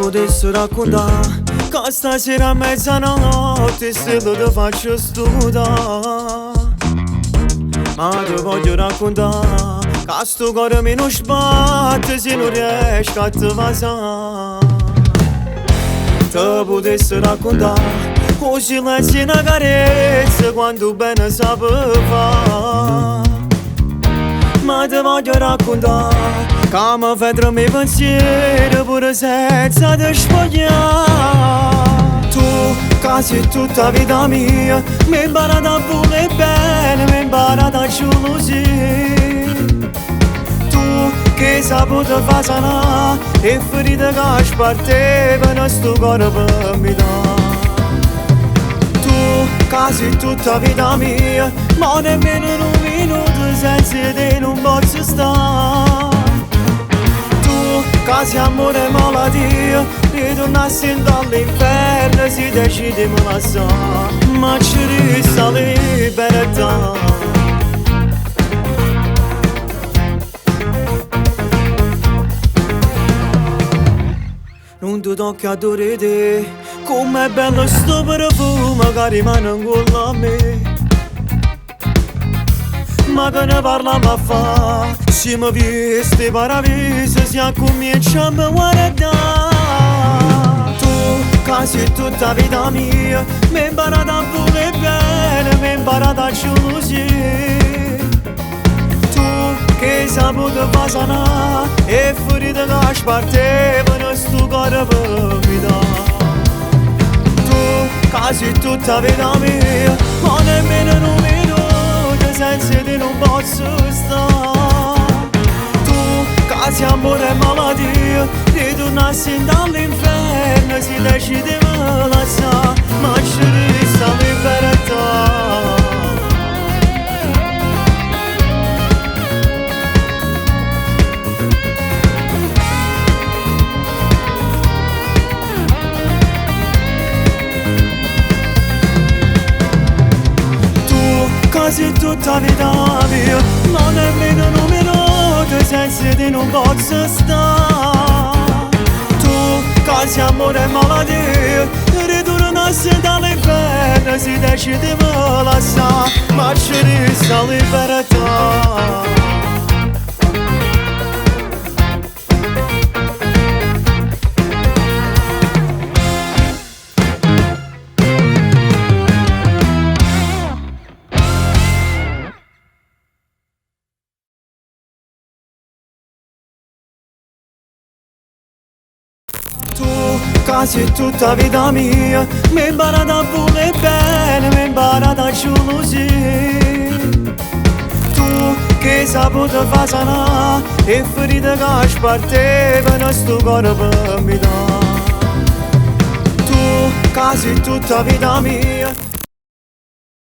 potessi raccontare che stasera a mezzanotte se lo ti faccio studiare. Ma ti voglio raccontare che sto cuore mi non sbatte se non riesco a te vasare. Ti potessi raccontare con silenzio e una carezza quanto bene sape fa. Ma ti voglio raccontare che mi fai tra i miei pensieri pure senza te spogliare. Tu, che sei tutta vita mia, mi hai imparato a volere bene, mi hai imparato a gelosia. Tu, che saputo fa sanare e ferite che spartevano sto cuore per mi dare. Tu, che sei tutta vita mia, ma nemmeno in un minuto senza te non posso stare. Tu, che sei amore e malattia, ritornassi dall'inferno si decide mi lasciare, ma ci resta libertà. Non ti tocca adorare te, com'è bello sto profumo che rimane in cuore a me. Ma che ne parliamo a fa, siamo visti paradiso, si cominciamo a guardare. Tu, che sei tutta vita mia, mi hai imparato a volere bene, mi hai imparato a gelosia. Tu, che saputo fa sanare e ferite che spartevano sto cuore per mi dare. Tu, che sei tutta vita mia, ma nemmeno in un minuto senza te non posso stare. Tu, che sei amore e malattia, ritornassi dall'inferno si decide me lasciare, ma ci resta libertà. Quasi tutta vita mia, ma nemmeno un minuto senza te non posso stare. Tu, che sei amore e malattia, ritornassi dall'inferno si decide me lasciare, ma ci resta libertà. Tu, che sei tutta vita mia, mi hai imparato a volere bene, mi hai imparato a gelosia. Tu, che saputo fa sanare e ferite che spartevano sto cuore per mi dare. Tu, che sei tutta vita mia.